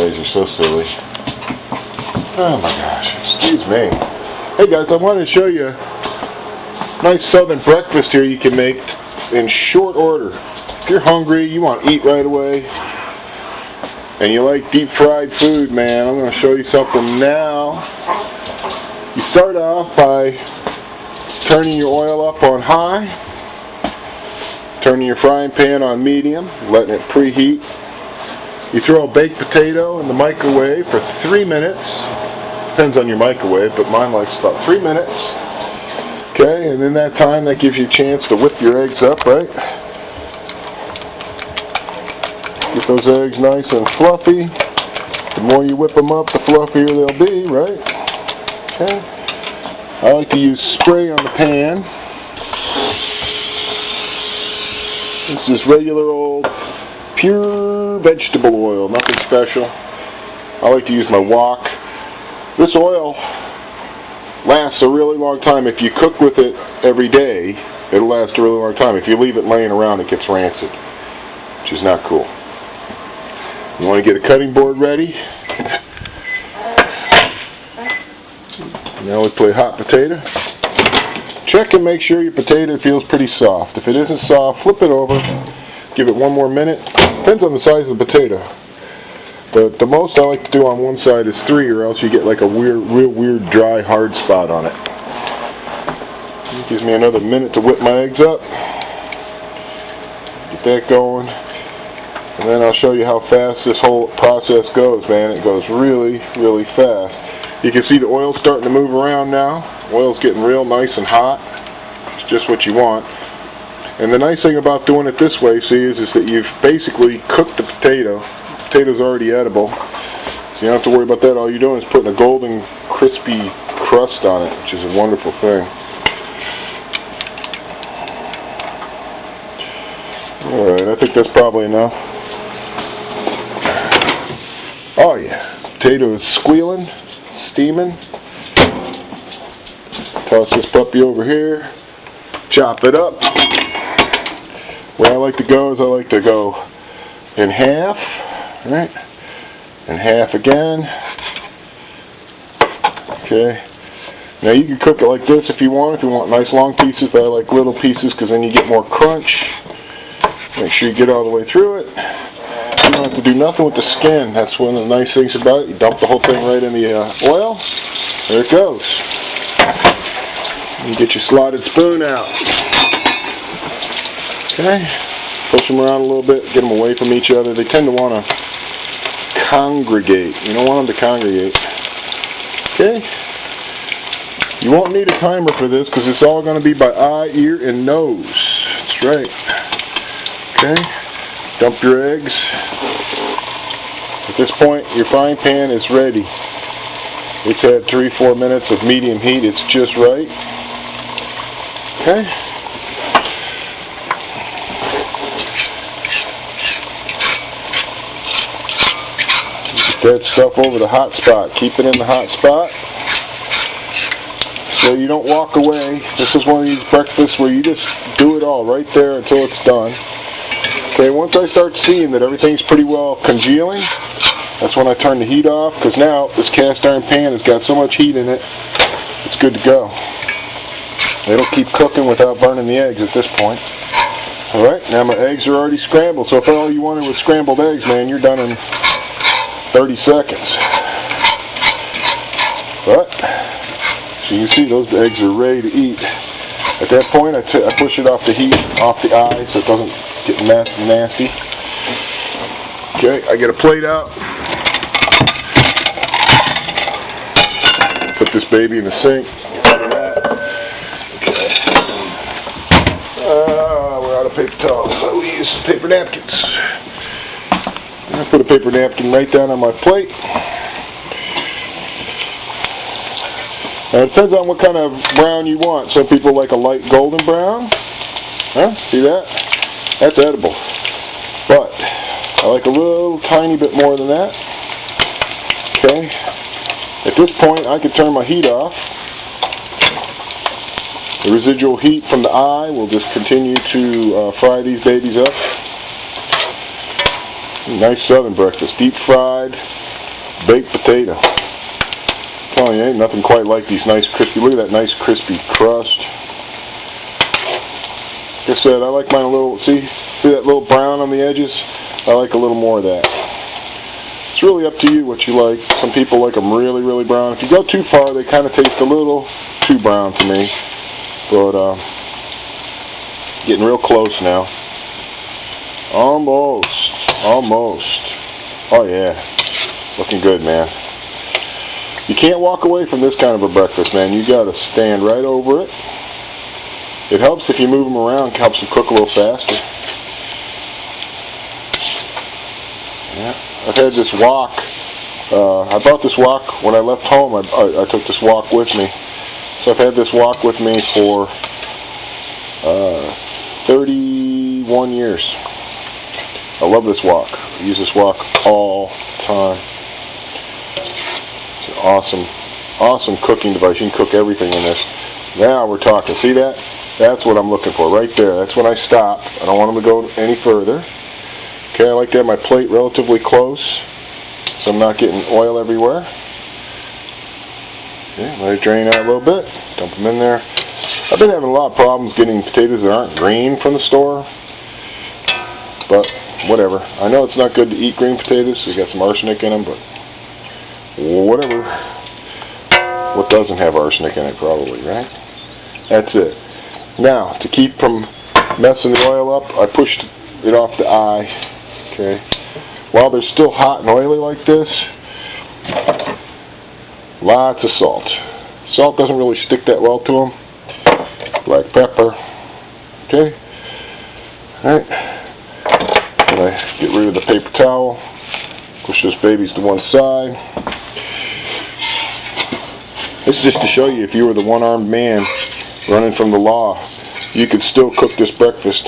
guys are so silly. Oh my gosh, excuse me. Hey guys, I wanted to show you a nice southern breakfast here you can make in short order. If you're hungry, you want to eat right away, and you like deep fried food, man, I'm going to show you something now. You start off by turning your oil up on high, turning your frying pan on medium, letting it preheat. You throw a baked potato in the microwave for 3 minutes. Depends on your microwave, but mine likes about 3 minutes. Okay, and in that time, that gives you a chance to whip your eggs up, right? Get those eggs nice and fluffy. The more you whip them up, the fluffier they'll be, right? Okay. I like to use spray on the pan. This is regular old pure vegetable oil, nothing special. I like to use my wok. This oil lasts a really long time. If you cook with it every day, it'll last a really long time. If you leave it laying around, it gets rancid, which is not cool. You want to get a cutting board ready. Now we play hot potato. Check and make sure your potato feels pretty soft. If it isn't soft, flip it over. Give it 1 more minute. Depends on the size of the potato. But the most I like to do on one side is 3, or else you get like a real weird dry hard spot on it. It gives me another minute to whip my eggs up. Get that going. And then I'll show you how fast this whole process goes, man. It goes really, really fast. You can see the oil starting to move around now. Oil's getting real nice and hot. It's just what you want. And the nice thing about doing it this way, see, is that you've basically cooked the potato. The potato's already edible, so you don't have to worry about that. All you're doing is putting a golden, crispy crust on it, which is a wonderful thing. Alright, I think that's probably enough. Oh yeah, potato is squealing, steaming. Toss this puppy over here, chop it up. Where I like to go is I like to go in half, right? And half again. Okay. Now you can cook it like this if you want nice long pieces, but I like little pieces because then you get more crunch. Make sure you get all the way through it. You don't have to do nothing with the skin. That's one of the nice things about it. You dump the whole thing right in the oil. There it goes. You get your slotted spoon out. Okay. Push them around a little bit. Get them away from each other. They tend to want to congregate. You don't want them to congregate. Okay. You won't need a timer for this because it's all going to be by eye, ear, and nose. That's right. Okay. Dump your eggs. At this point, your frying pan is ready. It's had 3-4 minutes of medium heat. It's just right. Okay. Get that stuff over the hot spot. Keep it in the hot spot so you don't walk away. This is one of these breakfasts where you just do it all right there until it's done. Okay, once I start seeing that everything's pretty well congealing, that's when I turn the heat off, because now this cast iron pan has got so much heat in it, it's good to go. It'll keep cooking without burning the eggs at this point. Alright, now my eggs are already scrambled, so if all you wanted was scrambled eggs, man, you're done in 30 seconds. But, so you can see those eggs are ready to eat. At that point, I push it off the heat, off the eye, so it doesn't get nasty. Okay, I get a plate out. Put this baby in the sink. We're out of paper towels, so we use paper napkins. I put a paper napkin right down on my plate. Now it depends on what kind of brown you want. Some people like a light golden brown. Huh? See that? That's edible. But I like a little tiny bit more than that. Okay. At this point, I can turn my heat off. The residual heat from the eye will just continue to fry these babies up. Nice southern breakfast. Deep fried, baked potato. I'm telling you, ain't nothing quite like these nice crispy. Look at that nice crispy crust. Like I said, I like mine a little, see that little brown on the edges? I like a little more of that. It's really up to you what you like. Some people like them really, really brown. If you go too far, they kind of taste a little too brown to me. But, getting real close now. Almost. Oh yeah. Looking good, man. You can't walk away from this kind of a breakfast, man. You gotta stand right over it. It helps if you move them around. It helps them cook a little faster. Yeah. I've had this wok. I bought this wok when I left home. I took this wok with me. So I've had this wok with me for 31 years. I love this wok. I use this wok all the time. It's an awesome cooking device. You can cook everything in this. Now we're talking. See that? That's what I'm looking for right there. That's when I stop. I don't want them to go any further. Okay, I like to have my plate relatively close so I'm not getting oil everywhere. Okay, let it drain out a little bit. Dump them in there. I've been having a lot of problems getting potatoes that aren't green from the store. But whatever. I know it's not good to eat green potatoes. They got some arsenic in them, but whatever. What doesn't have arsenic in it, probably, right? That's it. Now, to keep from messing the oil up, I pushed it off the eye. Okay. While they're still hot and oily like this, lots of salt. Salt doesn't really stick that well to them. Black pepper. Okay. Alright. And I get rid of the paper towel. Push those babies to one side. This is just to show you if you were the one-armed man running from the law, you could still cook this breakfast.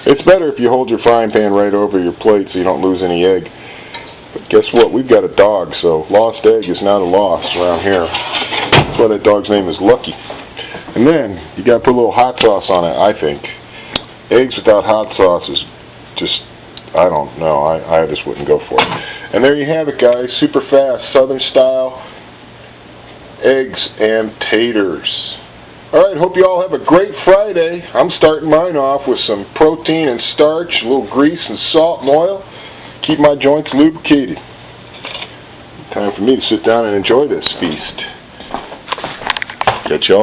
It's better if you hold your frying pan right over your plate so you don't lose any egg. But guess what? We've got a dog, so lost egg is not a loss around here. That's why that dog's name is Lucky. And then, you gotta put a little hot sauce on it, I think. Eggs without hot sauce is just, I don't know, I just wouldn't go for it. And there you have it, guys. Super fast, Southern style eggs and taters. Alright, hope you all have a great Friday. I'm starting mine off with some protein and starch, a little grease and salt and oil. Keep my joints lubricated. Time for me to sit down and enjoy this feast. Catch y'all.